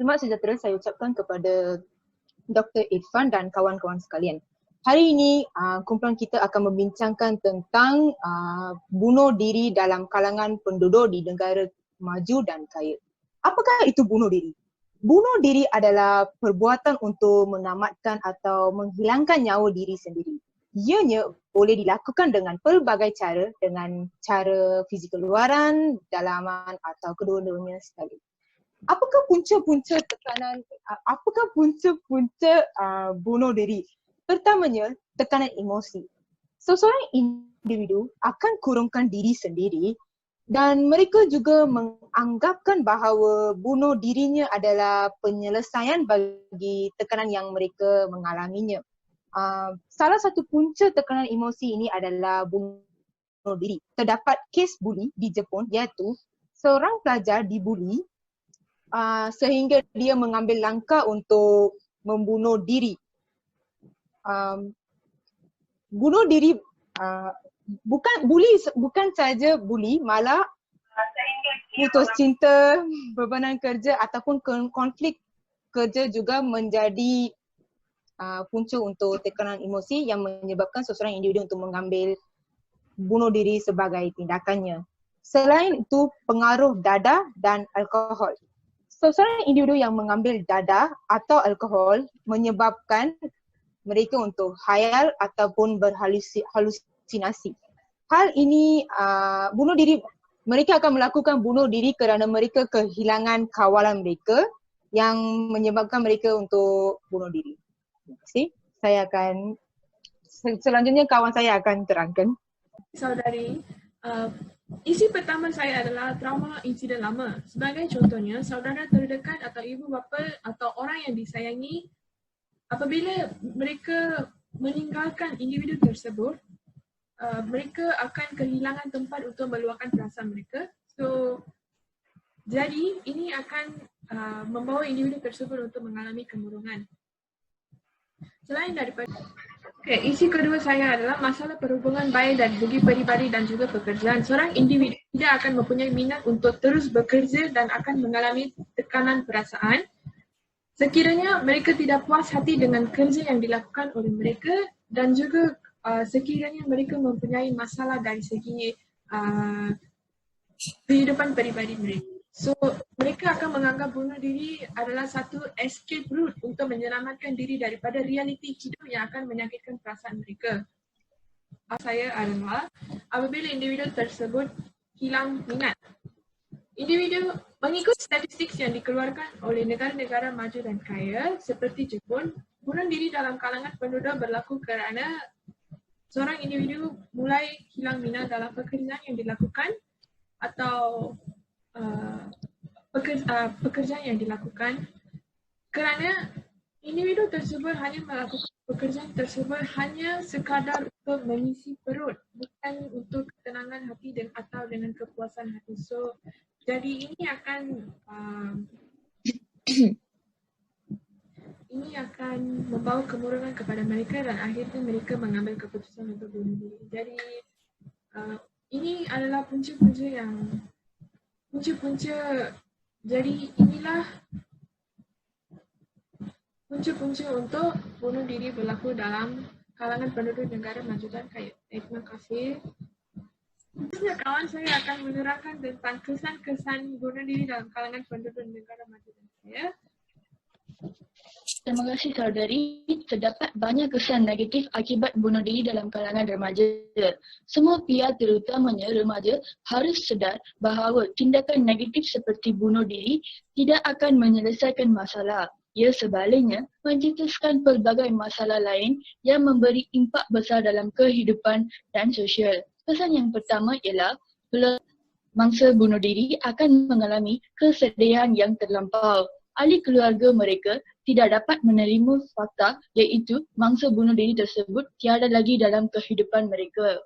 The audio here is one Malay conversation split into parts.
Selamat sejahtera saya ucapkan kepada Dr. Irfan dan kawan-kawan sekalian. Hari ini kumpulan kita akan membincangkan tentang bunuh diri dalam kalangan penduduk di negara maju dan kaya. Apakah itu bunuh diri? Bunuh diri adalah perbuatan untuk menamatkan atau menghilangkan nyawa diri sendiri. Ianya boleh dilakukan dengan pelbagai cara, dengan cara fizikal luaran, dalaman atau kedua-duanya sekali. Apakah punca-punca bunuh diri? Pertamanya, tekanan emosi. Seseorang individu akan kurungkan diri sendiri dan mereka juga menganggapkan bahawa bunuh dirinya adalah penyelesaian bagi tekanan yang mereka mengalaminya. Salah satu punca tekanan emosi ini adalah bunuh diri. Terdapat kes buli di Jepun iaitu seorang pelajar dibuli sehingga dia mengambil langkah untuk membunuh diri. Bunuh diri bukan saja buli, malah putus cinta, bebanan kerja ataupun konflik kerja juga menjadi punca untuk tekanan emosi yang menyebabkan seseorang individu untuk mengambil bunuh diri sebagai tindakannya. Selain itu, pengaruh dadah dan alkohol. Seseorang individu yang mengambil dadah atau alkohol menyebabkan mereka untuk khayal ataupun berhalusinasi. Hal ini mereka akan melakukan bunuh diri kerana mereka kehilangan kawalan mereka yang menyebabkan mereka untuk bunuh diri. Terima kasih. Selanjutnya kawan saya akan terangkan. Saudari, isi pertama saya adalah trauma insiden lama. Sebagai contohnya, saudara terdekat atau ibu bapa atau orang yang disayangi, apabila mereka meninggalkan individu tersebut, mereka akan kehilangan tempat untuk meluahkan perasaan mereka. Jadi ini akan membawa individu tersebut untuk mengalami kemurungan. Selain daripada isi kedua saya adalah masalah perhubungan baik dan bagi peribadi dan juga pekerjaan. Seorang individu tidak akan mempunyai minat untuk terus bekerja dan akan mengalami tekanan perasaan sekiranya mereka tidak puas hati dengan kerja yang dilakukan oleh mereka dan juga sekiranya mereka mempunyai masalah dari segi kehidupan peribadi mereka. So, mereka akan menganggap bunuh diri adalah satu escape route untuk menyelamatkan diri daripada realiti hidup yang akan menyakitkan perasaan mereka. Saya adalah apabila individu tersebut hilang minat. Individu mengikut statistik yang dikeluarkan oleh negara-negara maju dan kaya seperti Jepun, bunuh diri dalam kalangan penduduk berlaku kerana seorang individu mulai hilang minat dalam pekerjaan yang dilakukan atau pekerjaan yang dilakukan kerana individu tersebut hanya melakukan pekerjaan tersebut hanya sekadar untuk mengisi perut, bukan untuk ketenangan hati dan atau dengan kepuasan hati. So, jadi ini akan membawa kemurungan kepada mereka dan akhirnya mereka mengambil keputusan untuk bunuh diri. Jadi ini adalah jadi inilah punca-punca untuk bunuh diri berlaku dalam kalangan penduduk negara maju dan kaya. Terima kasih. Selanjutnya kawan saya akan menerangkan tentang kesan-kesan bunuh diri dalam kalangan penduduk negara maju dan kaya. Terima kasih saudari. Terdapat banyak kesan negatif akibat bunuh diri dalam kalangan remaja. Semua pihak terutamanya remaja harus sedar bahawa tindakan negatif seperti bunuh diri tidak akan menyelesaikan masalah. Ia sebaliknya mencetuskan pelbagai masalah lain yang memberi impak besar dalam kehidupan dan sosial. Kesan yang pertama ialah mangsa bunuh diri akan mengalami kesedihan yang terlampau. Ahli keluarga mereka tidak dapat menerima fakta iaitu mangsa bunuh diri tersebut tiada lagi dalam kehidupan mereka.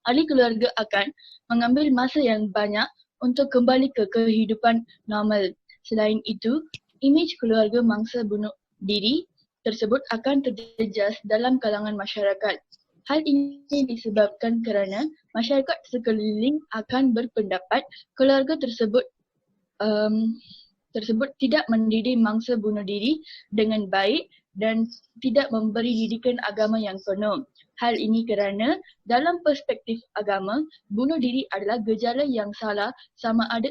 Ahli keluarga akan mengambil masa yang banyak untuk kembali ke kehidupan normal. Selain itu, imej keluarga mangsa bunuh diri tersebut akan terjejas dalam kalangan masyarakat. Hal ini disebabkan kerana masyarakat sekeliling akan berpendapat keluarga tersebut tersebut tidak mendidik mangsa bunuh diri dengan baik dan tidak memberi didikan agama yang penuh. Hal ini kerana dalam perspektif agama, bunuh diri adalah gejala yang salah sama ada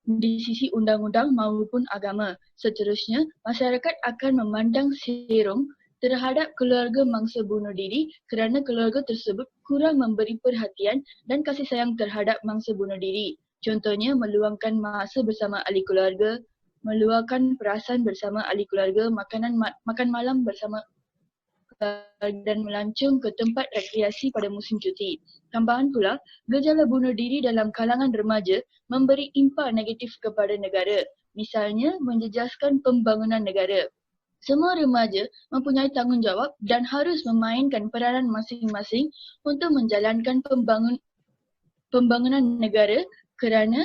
di sisi undang-undang maupun agama. Seterusnya, masyarakat akan memandang serong terhadap keluarga mangsa bunuh diri kerana keluarga tersebut kurang memberi perhatian dan kasih sayang terhadap mangsa bunuh diri. Contohnya, meluangkan masa bersama ahli keluarga, meluangkan perasaan bersama ahli keluarga, makan malam bersama dan melancong ke tempat rekreasi pada musim cuti. Tambahan pula, gejala bunuh diri dalam kalangan remaja memberi impak negatif kepada negara. Misalnya, menjejaskan pembangunan negara. Semua remaja mempunyai tanggungjawab dan harus memainkan peranan masing-masing untuk menjalankan pembangunan negara kerana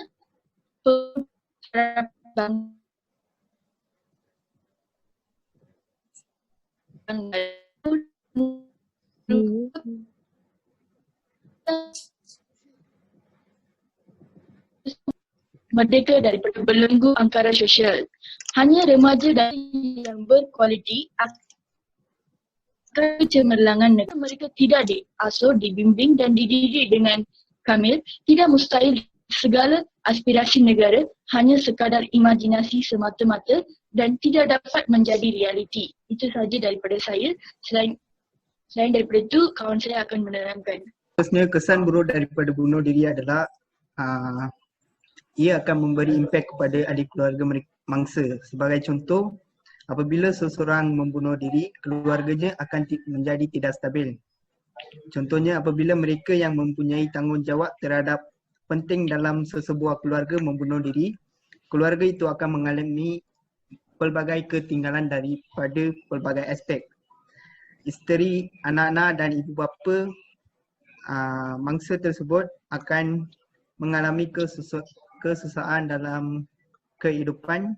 merdeka daripada belenggu angkara sosial. Hanya remaja yang berkualiti akan cemerlangan negara. Mereka tidak diasuh, dibimbing dan dididik dengan kamil. Tidak mustahil segala aspirasi negara hanya sekadar imajinasi semata-mata dan tidak dapat menjadi realiti. Itu sahaja daripada saya. Selain daripada itu, kawan saya akan menerangkan. Seterusnya, kesan buruk daripada bunuh diri adalah ia akan memberi impak kepada ahli keluarga mangsa. Sebagai contoh, apabila seseorang membunuh diri, keluarganya akan menjadi tidak stabil. Contohnya, apabila mereka yang mempunyai tanggungjawab terhadap penting dalam sesebuah keluarga membunuh diri, keluarga itu akan mengalami pelbagai ketinggalan daripada pelbagai aspek. Isteri, anak-anak dan ibu bapa mangsa tersebut akan mengalami kesusahan dalam kehidupan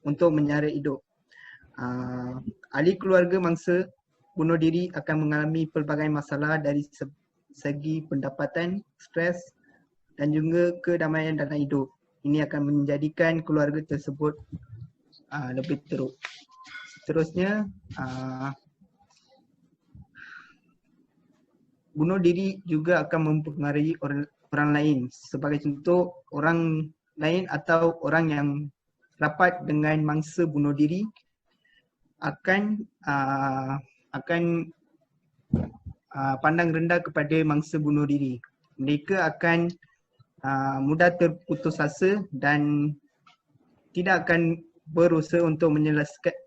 untuk menyara hidup. Ahli keluarga mangsa bunuh diri akan mengalami pelbagai masalah dari segi pendapatan, stres dan juga kedamaian dalam hidup. Ini akan menjadikan keluarga tersebut lebih teruk. Seterusnya, bunuh diri juga akan mempengaruhi orang lain. Sebagai contoh, orang lain atau orang yang rapat dengan mangsa bunuh diri akan pandang rendah kepada mangsa bunuh diri. Mereka akan mudah terputus asa dan tidak akan berusaha untuk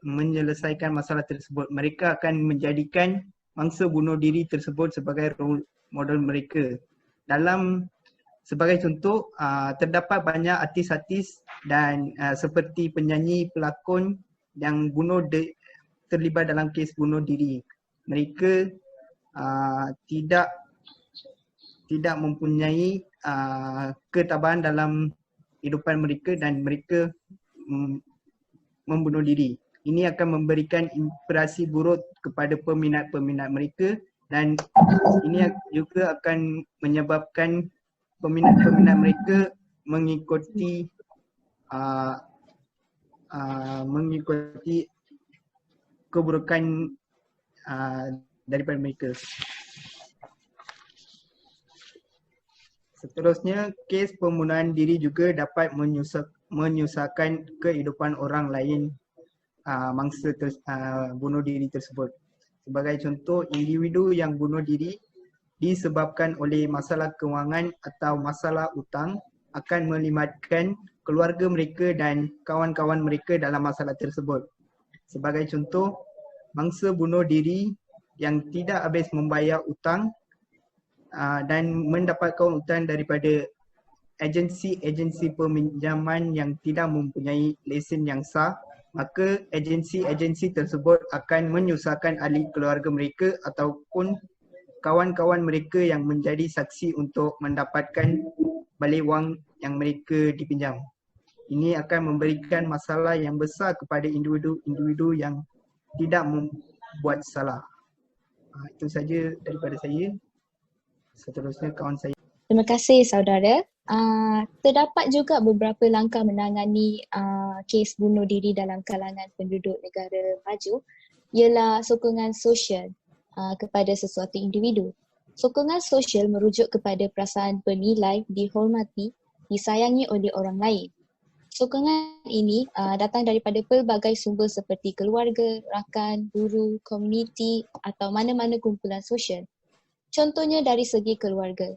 menyelesaikan masalah tersebut. Mereka akan menjadikan mangsa bunuh diri tersebut sebagai role model mereka. Sebagai contoh, terdapat banyak artis-artis dan seperti penyanyi, pelakon yang terlibat dalam kes bunuh diri. Mereka tidak mempunyai ketabahan dalam kehidupan mereka dan mereka membunuh diri. Ini akan memberikan impresi buruk kepada peminat-peminat mereka dan ini juga akan menyebabkan peminat-peminat mereka mengikuti keburukan daripada mereka. Seterusnya, kes pembunuhan diri juga dapat menyusahkan kehidupan orang lain mangsa bunuh diri tersebut. Sebagai contoh, individu yang bunuh diri disebabkan oleh masalah kewangan atau masalah hutang akan melibatkan keluarga mereka dan kawan-kawan mereka dalam masalah tersebut. Sebagai contoh, mangsa bunuh diri yang tidak habis membayar hutang dan mendapatkan hutang daripada agensi-agensi peminjaman yang tidak mempunyai lesen yang sah, maka agensi-agensi tersebut akan menyusahkan ahli keluarga mereka ataupun kawan-kawan mereka yang menjadi saksi untuk mendapatkan balik wang yang mereka dipinjam. Ini akan memberikan masalah yang besar kepada individu yang tidak membuat salah. Itu saja daripada saya. Seterusnya kawan saya. Terima kasih saudara. Terdapat juga beberapa langkah menangani kes bunuh diri dalam kalangan penduduk negara maju, ialah sokongan sosial kepada sesuatu individu. Sokongan sosial merujuk kepada perasaan bernilai, dihormati, disayangi oleh orang lain. Sokongan ini datang daripada pelbagai sumber seperti keluarga, rakan, guru, komuniti atau mana-mana kumpulan sosial. Contohnya dari segi keluarga.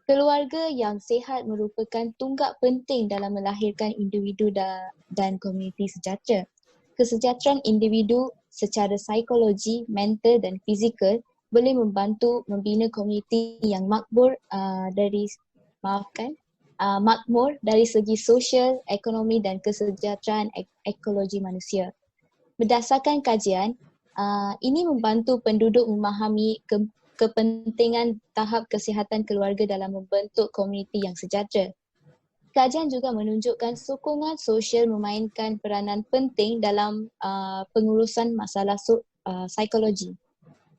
Keluarga yang sihat merupakan tunggak penting dalam melahirkan individu dan komuniti sejahtera. Kesejahteraan individu secara psikologi, mental dan fizikal boleh membantu membina komuniti yang makmur dari segi sosial, ekonomi dan kesejahteraan ekologi manusia. Berdasarkan kajian, ini membantu penduduk memahami kepentingan tahap kesihatan keluarga dalam membentuk komuniti yang sejahtera. Kajian juga menunjukkan sokongan sosial memainkan peranan penting dalam pengurusan masalah psikologi.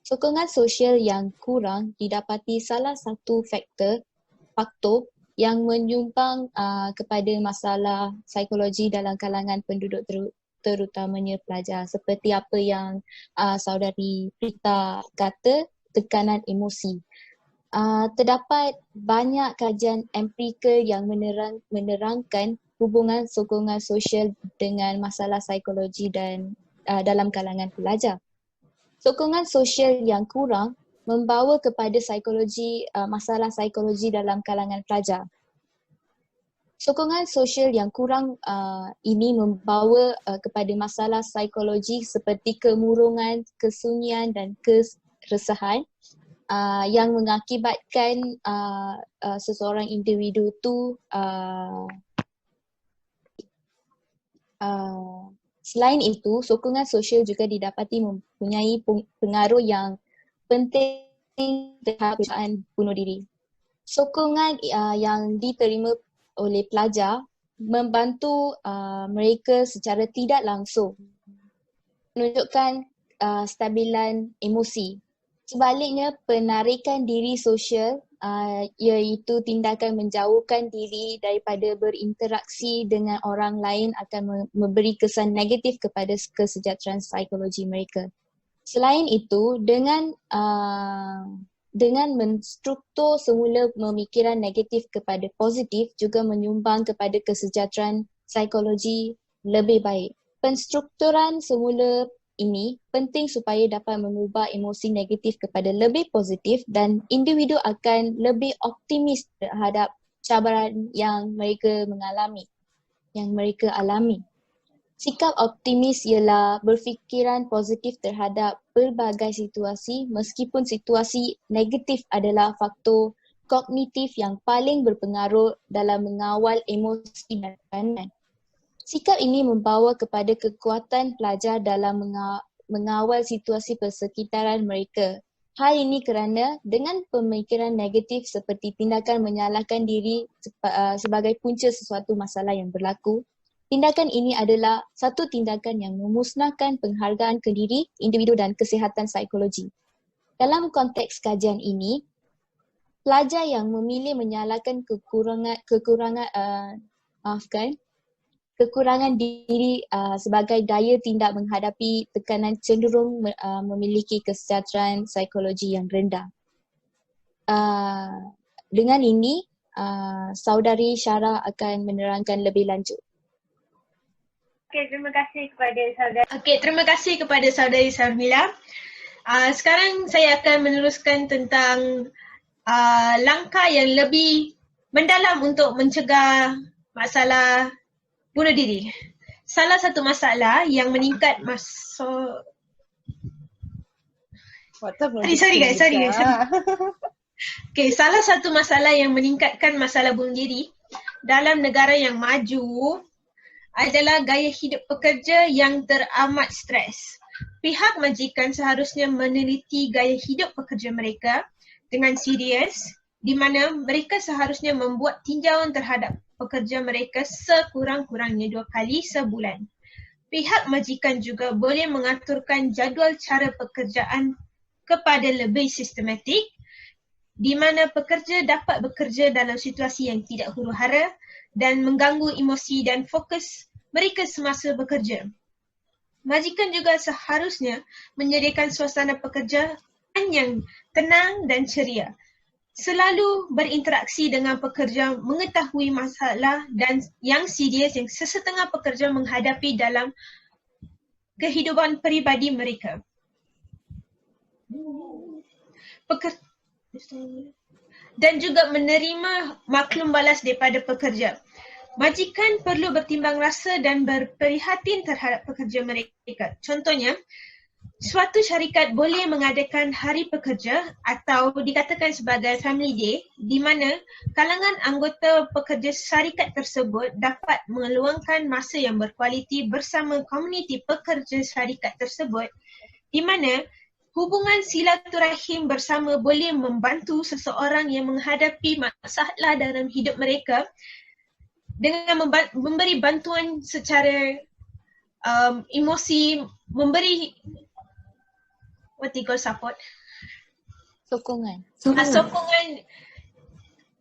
Sokongan sosial yang kurang didapati salah satu faktor yang menyumbang kepada masalah psikologi dalam kalangan penduduk terutamanya pelajar, seperti apa yang saudari Prita kata, tekanan emosi. Terdapat banyak kajian empirikal yang menerangkan hubungan sokongan sosial dengan masalah psikologi dan dalam kalangan pelajar. Sokongan sosial yang kurang membawa kepada masalah psikologi dalam kalangan pelajar. Sokongan sosial yang kurang ini membawa kepada masalah psikologi seperti kemurungan, kesunyian dan keresahan yang mengakibatkan seseorang individu tu selain itu, sokongan sosial juga didapati mempunyai pengaruh yang penting terhadap perasaan bunuh diri. Sokongan yang diterima oleh pelajar membantu mereka secara tidak langsung menunjukkan stabilan emosi. Sebaliknya, penarikan diri sosial iaitu tindakan menjauhkan diri daripada berinteraksi dengan orang lain akan memberi kesan negatif kepada kesejahteraan psikologi mereka. Selain itu, dengan menstruktur semula pemikiran negatif kepada positif juga menyumbang kepada kesejahteraan psikologi lebih baik. Penstrukturan semula ini penting supaya dapat mengubah emosi negatif kepada lebih positif dan individu akan lebih optimis terhadap cabaran yang mereka alami. Sikap optimis ialah berfikiran positif terhadap pelbagai situasi meskipun situasi negatif adalah faktor kognitif yang paling berpengaruh dalam mengawal emosi dan tekanan. Sikap ini membawa kepada kekuatan pelajar dalam mengawal situasi persekitaran mereka. Hal ini kerana dengan pemikiran negatif seperti tindakan menyalahkan diri sebagai punca sesuatu masalah yang berlaku, tindakan ini adalah satu tindakan yang memusnahkan penghargaan ke diri, individu dan kesihatan psikologi. Dalam konteks kajian ini, pelajar yang memilih menyalahkan kekurangan diri sebagai daya tindak menghadapi tekanan cenderung memiliki kesejahteraan psikologi yang rendah. Dengan ini, saudari Syarah akan menerangkan lebih lanjut. Terima kasih kepada saudari Sarmila. Sekarang saya akan meneruskan tentang langkah yang lebih mendalam untuk mencegah masalah bunuh diri. Salah satu masalah yang meningkat Sorry guys. Okay, salah satu masalah yang meningkatkan masalah bunuh diri dalam negara yang maju adalah gaya hidup pekerja yang teramat stres. Pihak majikan seharusnya meneliti gaya hidup pekerja mereka dengan serius, di mana mereka seharusnya membuat tinjauan terhadap pekerja mereka sekurang-kurangnya 2 kali sebulan. Pihak majikan juga boleh mengaturkan jadual cara pekerjaan kepada lebih sistematik di mana pekerja dapat bekerja dalam situasi yang tidak huru-hara dan mengganggu emosi dan fokus mereka semasa bekerja. Majikan juga seharusnya menyediakan suasana pekerjaan yang tenang dan ceria. Selalu berinteraksi dengan pekerja, mengetahui masalah dan yang serius yang sesetengah pekerja menghadapi dalam kehidupan peribadi mereka. Dan juga menerima maklum balas daripada pekerja. Majikan perlu bertimbang rasa dan berprihatin terhadap pekerja mereka. Contohnya, suatu syarikat boleh mengadakan hari pekerja atau dikatakan sebagai family day di mana kalangan anggota pekerja syarikat tersebut dapat meluangkan masa yang berkualiti bersama komuniti pekerja syarikat tersebut di mana hubungan silaturahim bersama boleh membantu seseorang yang menghadapi masalah dalam hidup mereka dengan memberi bantuan secara emosi, memberi what do you call support? Sokongan. Sokongan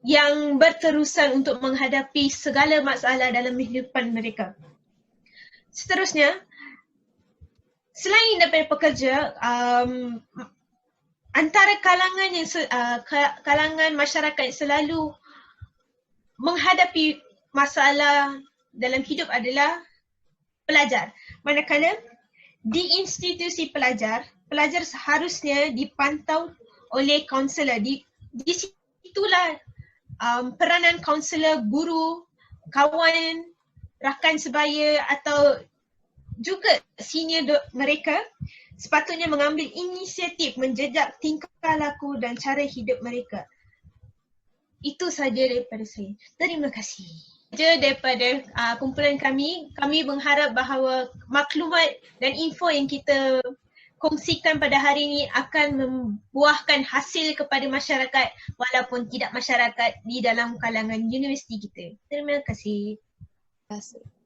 yang berterusan untuk menghadapi segala masalah dalam kehidupan mereka. Seterusnya, selain daripada pekerja, antara kalangan kalangan masyarakat yang selalu menghadapi masalah dalam hidup adalah pelajar. Manakala di institusi pelajar seharusnya dipantau oleh kaunselor. Di situlah peranan kaunselor, guru, kawan, rakan sebaya atau juga senior mereka sepatutnya mengambil inisiatif menjejak tingkah laku dan cara hidup mereka. Itu saja daripada saya. Terima kasih. Daripada kumpulan kami mengharap bahawa maklumat dan info yang kita kongsikan pada hari ini akan membuahkan hasil kepada masyarakat walaupun tidak masyarakat di dalam kalangan universiti kita. Terima kasih. Terima kasih.